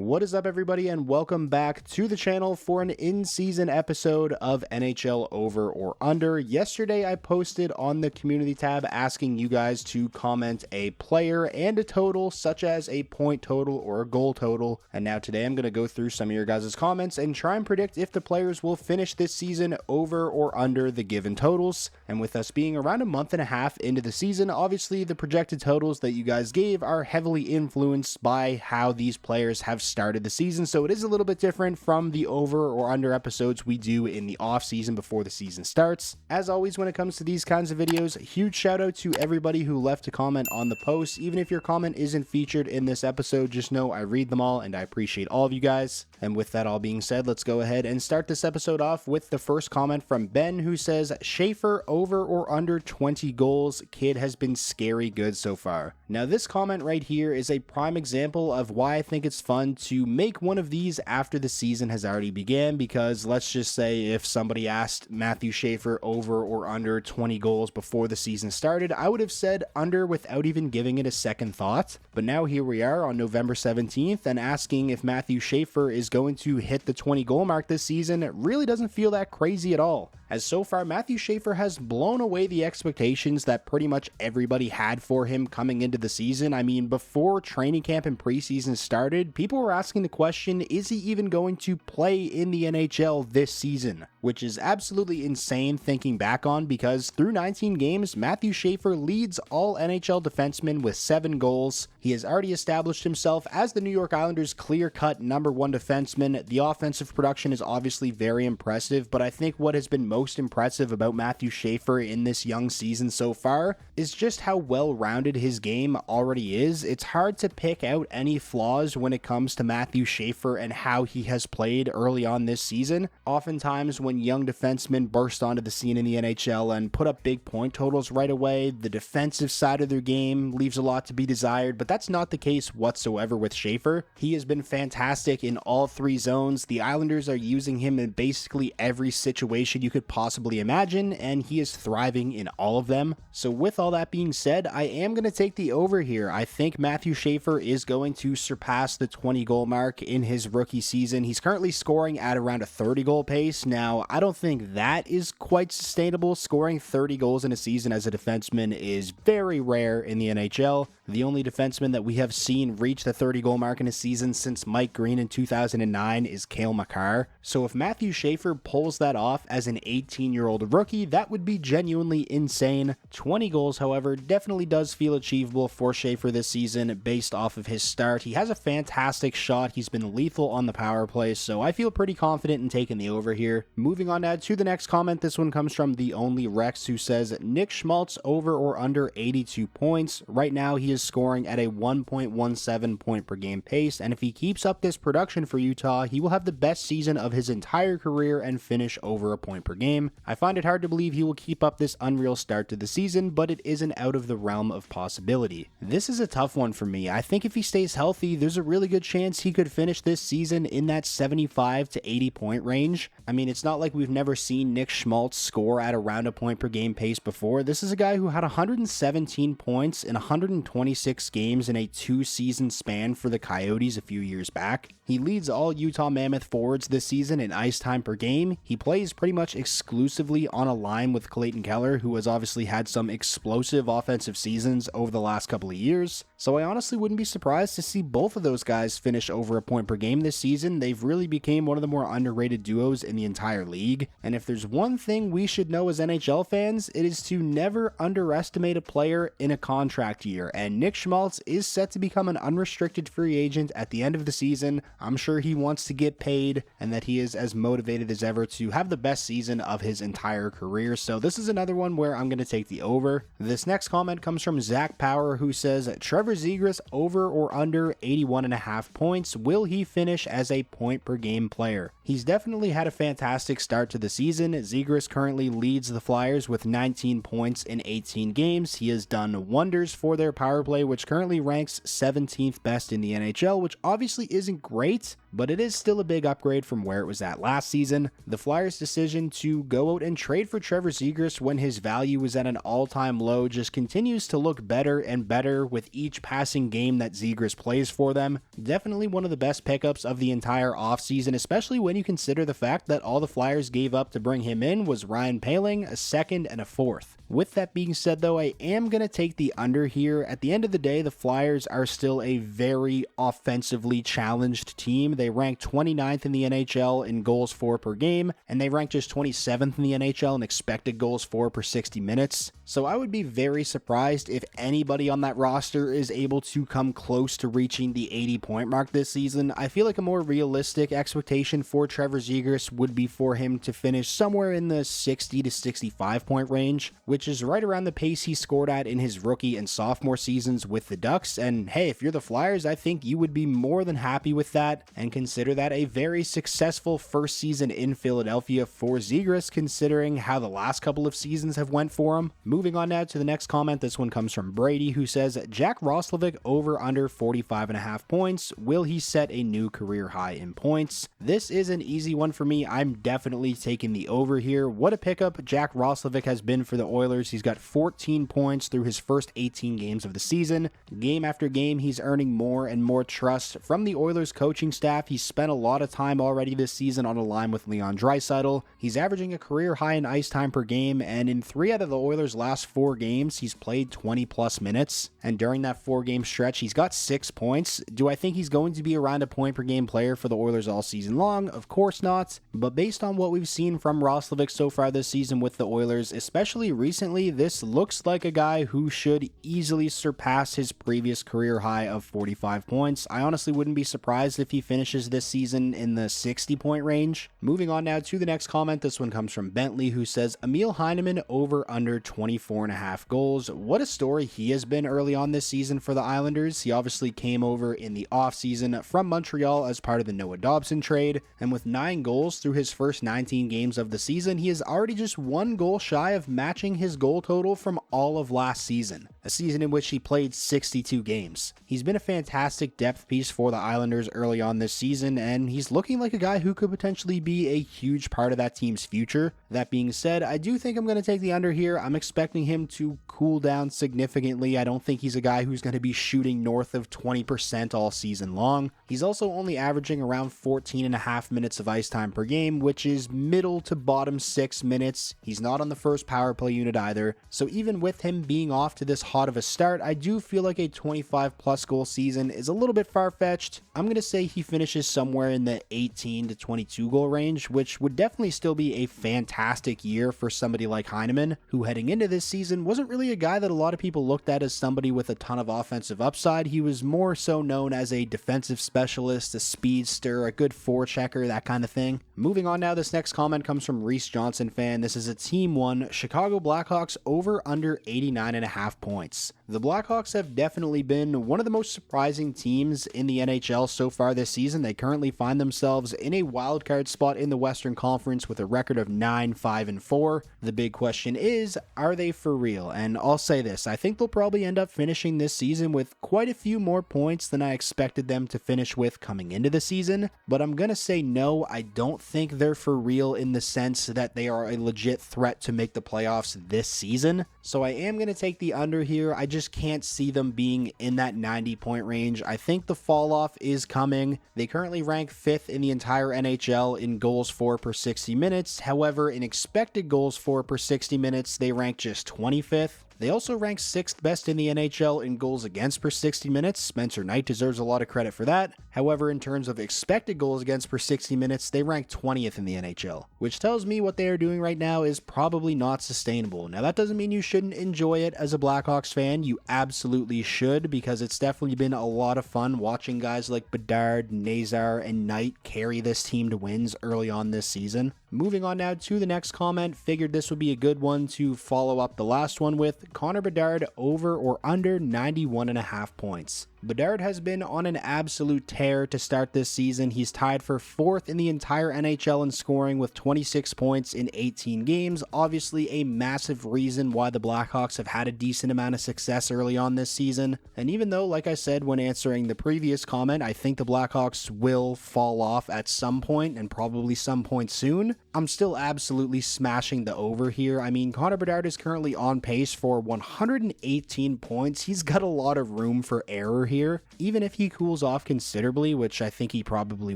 What is up, everybody, and welcome back to the channel for an in-season episode of NHL Over or Under. Yesterday, I posted on the community tab asking you guys to comment a player and a total, such as a point total or a goal total. And now today, I'm going to go through some of your guys' comments and try and predict if the players will finish this season over or under the given totals. And with us being around a month and a half into the season, obviously the projected totals that you guys gave are heavily influenced by how these players have started the season, so it is a little bit different from the over or under episodes we do in the off season before the season starts. As always, when it comes to these kinds of videos, huge shout out to everybody who left a comment on the post. Even if your comment isn't featured in this episode, just know I read them all and I appreciate all of you guys. And with that all being said, let's go ahead and start this episode off with the first comment from Ben, who says, Schaefer over or under 20 goals. Kid has been scary good so far. Now this comment right here is a prime example of why I think it's fun to make one of these after the season has already began, because let's just say if somebody asked Matthew Schaefer over or under 20 goals before the season started, I would have said under without even giving it a second thought. But now here we are on November 17th and asking if Matthew Schaefer is going to hit the 20 goal mark this season. It really doesn't feel that crazy at all, as so far Matthew Schaefer has blown away the expectations that pretty much everybody had for him coming into the season. I mean, before training camp and preseason started, people were asking the question, is he even going to play in the NHL this season? Which is absolutely insane thinking back on, because through 19 games, Matthew Schaefer leads all NHL defensemen with 7 goals. He has already established himself as the New York Islanders' clear-cut number 1 defenseman. The offensive production is obviously very impressive, but I think what has been most impressive about Matthew Schaefer in this young season so far is just how well-rounded his game already is. It's hard to pick out any flaws when it comes to Matthew Schaefer and how he has played early on this season. Oftentimes when young defensemen burst onto the scene in the NHL and put up big point totals right away, the defensive side of their game leaves a lot to be desired, but that's not the case whatsoever with Schaefer. He has been fantastic in all 3 zones. The Islanders are using him in basically every situation you could possibly imagine, and he is thriving in all of them. So with all that being said, I am going to take the over here. I think Matthew Schaefer is going to surpass the 20 goal mark in his rookie season. He's currently scoring at around a 30 goal pace. Now, I don't think that is quite sustainable. Scoring 30 goals in a season as a defenseman is very rare in the NHL. The only defenseman that we have seen reach the 30 goal mark in a season since Mike Green in 2009 is Cale Makar. So if Matthew Schaefer pulls that off as an 18-year-old rookie, that would be genuinely insane. 20 goals, however, definitely does feel achievable for Schaefer this season based off of his start. He has a fantastic shot. He's been lethal on the power play, so I feel pretty confident in taking the over here. Moving on now to the next comment. This one comes from the Only Rex, who says, Nick Schmaltz over or under 82 points. Right now, he is scoring at a 1.17 point per game pace, and if he keeps up this production for Utah, he will have the best season of his entire career and finish over a point per game. I find it hard to believe he will keep up this unreal start to the season, but it isn't out of the realm of possibility. This is a tough one for me. I think if he stays healthy, there's a really good chance he could finish this season in that 75 to 80 point range. I mean, it's not like we've never seen Nick Schmaltz score at around a point per game pace before. This is a guy who had 117 points in 126 games in a 2-season span for the Coyotes a few years back. He leads all Utah Mammoth forwards this season in ice time per game. He plays pretty much exclusively on a line with Clayton Keller, who has obviously had some explosive offensive seasons over the last couple of years. So I honestly wouldn't be surprised to see both of those guys finish over a point per game this season. They've really became one of the more underrated duos in the entire league. And if there's one thing we should know as NHL fans, it is to never underestimate a player in a contract year. And Nick Schmaltz is set to become an unrestricted free agent at the end of the season. I'm sure he wants to get paid and that he is as motivated as ever to have the best season of his entire career. So this is another one where I'm going to take the over. This next comment comes from Zach Power, who says, Trevor Zegras over or under 81.5 points. Will he finish as a point per game player? He's definitely had a fantastic start to the season. Zegras currently leads the Flyers with 19 points in 18 games. He has done wonders for their power power play, which currently ranks 17th best in the NHL, which obviously isn't great, but it is still a big upgrade from where it was at last season. The Flyers' decision to go out and trade for Trevor Zegras when his value was at an all-time low just continues to look better and better with each passing game that Zegras plays for them. Definitely one of the best pickups of the entire offseason, especially when you consider the fact that all the Flyers gave up to bring him in was Ryan Poehling, a second and a fourth. With that being said, though, I am going to take the under here. At the end of the day, the Flyers are still a very offensively challenged team. They rank 29th in the NHL in goals for per game, and they rank just 27th in the NHL in expected goals for per 60 minutes. So I would be very surprised if anybody on that roster is able to come close to reaching the 80-point mark this season. I feel like a more realistic expectation for Trevor Zegras would be for him to finish somewhere in the 60 to 65 point range, which is right around the pace he scored at in his rookie and sophomore seasons with the Ducks. And hey, if you're the Flyers, I think you would be more than happy with that and consider that a very successful first season in Philadelphia for Zegras, considering how the last couple of seasons have went for him. Moving on now to the next comment. This one comes from Brady, who says, Jack Roslovic over under 45.5 points. Will he set a new career high in points? This is an easy one for me. I'm definitely taking the over here. What a pickup Jack Roslovic has been for the Oilers. He's got 14 points through his first 18 games of the season. Game after game, he's earning more and more trust from the Oilers coaching staff. He's spent a lot of time already this season on a line with Leon Draisaitl. He's averaging a career high in ice time per game, and in 3 out of the Oilers' last 4 games, he's played 20 plus minutes. And during that 4-game stretch, he's got 6 points. Do I think he's going to be around a point per game player for the Oilers all season long? Of course not. But based on what we've seen from Roslovic so far this season with the Oilers, especially recently, this looks like a guy who should easily surpass his previous career high of 45 points. I honestly wouldn't be surprised if he finishes this season in the 60-point range. Moving on now to the next comment. This one comes from Bentley, who says, Emil Heineman over under 24.5 goals. What a story he has been early on this season for the Islanders. He obviously came over in the offseason from Montreal as part of the Noah Dobson trade, and with 9 goals through his first 19 games of the season, he is already just 1 goal shy of matching his goal total from all of last season, a season in which he played 62 games. He's been a fantastic depth piece for the Islanders early on this season, and he's looking like a guy who could potentially be a huge part of that team's future. That being said, I do think I'm going to take the under here. I'm expecting him to cool down significantly. I don't think he's a guy who's going to be shooting north of 20% all season long. He's also only averaging around 14.5 minutes of ice time per game, which is middle to bottom 6 minutes. He's not on the first power play unit either. So even with him being off to this hot of a start, I do feel like a 25 plus goal season is a little bit far-fetched. I'm going to say he finishes somewhere in the 18 to 22 goal range, which would definitely still be a fantastic year for somebody like Heineman, who heading into this season wasn't really a guy that a lot of people looked at as somebody with a ton of offensive upside. He was more so known as a defensive specialist, a speedster, a good forechecker, that kind of thing. Moving on now, this next comment comes from Reese Johnson fan. This is a Team 1 Chicago Blackhawks over under 89.5 points. The Blackhawks have definitely been one of the most surprising teams in the NHL so far this season. They currently find themselves in a wildcard spot in the Western Conference with a record of 9-5-4. The big question is, are they for real? And I'll say this, I think they'll probably end up finishing this season with quite a few more points than I expected them to finish with coming into the season, but I'm gonna say no, I don't think they're for real in the sense that they are a legit threat to make the playoffs this season. So I am gonna take the under here. I just can't see them being in that 90-point range. I think the fall off is coming. They currently rank 5th in the entire NHL in goals for per 60 minutes. However, in expected goals for per 60 minutes, they rank just 25th. They also rank 6th best in the NHL in goals against per 60 minutes. Spencer Knight deserves a lot of credit for that. However, in terms of expected goals against per 60 minutes, they rank 20th in the NHL, which tells me what they are doing right now is probably not sustainable. Now, that doesn't mean you shouldn't enjoy it as a Blackhawks fan. You absolutely should, because it's definitely been a lot of fun watching guys like Bedard, Nazar, and Knight carry this team to wins early on this season. Moving on now to the next comment, figured this would be a good one to follow up the last one with. posted Connor Bedard over or under 91.5 points. Bedard has been on an absolute tear to start this season. He's tied for 4th in the entire NHL in scoring with 26 points in 18 games. Obviously a massive reason why the Blackhawks have had a decent amount of success early on this season. And even though, like I said when answering the previous comment, I think the Blackhawks will fall off at some point and probably some point soon, I'm still absolutely smashing the over here. I mean, Connor Bedard is currently on pace for 118 points. He's got a lot of room for error here. Even if he cools off considerably, which I think he probably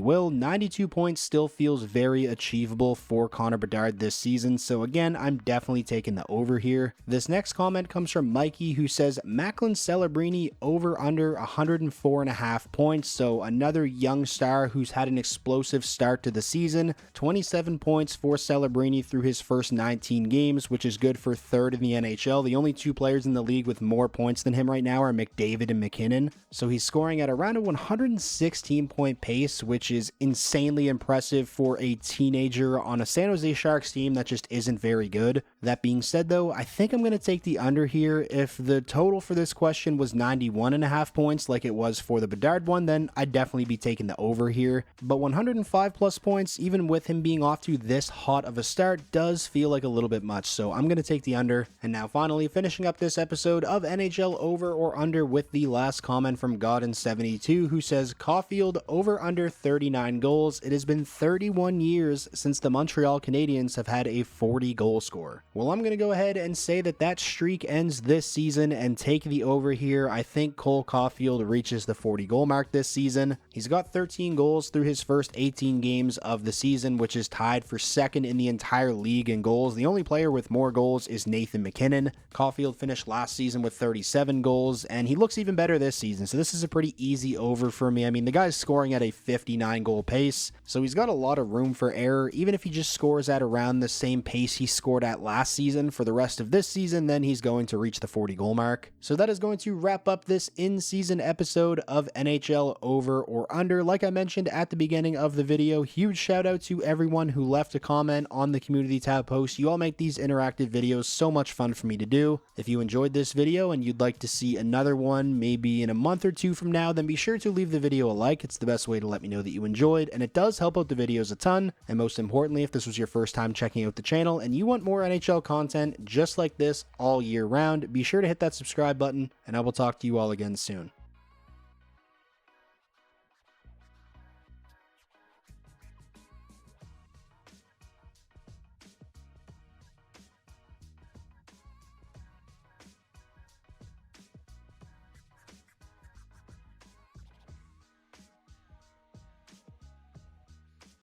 will, 92 points still feels very achievable for Connor Bedard this season. So again, I'm definitely taking the over here. This next comment comes from Mikey, who says Macklin Celebrini over under 104.5 points. So another young star who's had an explosive start to the season. 27 points for Celebrini through his first 19 games, which is good for 3rd in the NHL. The only 2 players in the league with more points than him right now are McDavid and McKinnon. So he's scoring at around a 116 point pace, which is insanely impressive for a teenager on a San Jose Sharks team that just isn't very good. That being said though, I think I'm going to take the under here. If the total for this question was 91.5 points like it was for the Bedard one, then I'd definitely be taking the over here. But 105 plus points, even with him being off to this hot of a start, does feel like a little bit much. So I'm going to take the under. And now finally finishing up this episode of NHL Over or Under with the last comment from Godin72, who says Caulfield over under 39 goals. It has been 31 years since the Montreal Canadiens have had a 40 goal score. Well, I'm going to go ahead and say that that streak ends this season and take the over here. I think Cole Caulfield reaches the 40 goal mark this season. He's got 13 goals through his first 18 games of the season, which is tied for 2nd in the entire league in goals. The only player with more goals is Nathan McKinnon. Caulfield finished last season with 37 goals, and he looks even better this season. So this is a pretty easy over for me. I mean, the guy's scoring at a 59 goal pace, so he's got a lot of room for error. Even if he just scores at around the same pace he scored at last season for the rest of this season, then he's going to reach the 40 goal mark. So that is going to wrap up this in-season episode of NHL Over or Under. Like I mentioned at the beginning of the video, huge shout out to everyone who left a comment on the community tab post. You all make these interactive videos so much fun for me to do. If you enjoyed this video and you'd like to see another one maybe in a month or 2 from now, then be sure to leave the video a like. It's the best way to let me know that you enjoyed, and it does help out the videos a ton. And most importantly, if this was your first time checking out the channel and you want more NHL content just like this all year round, be sure to hit that subscribe button, and I will talk to you all again soon.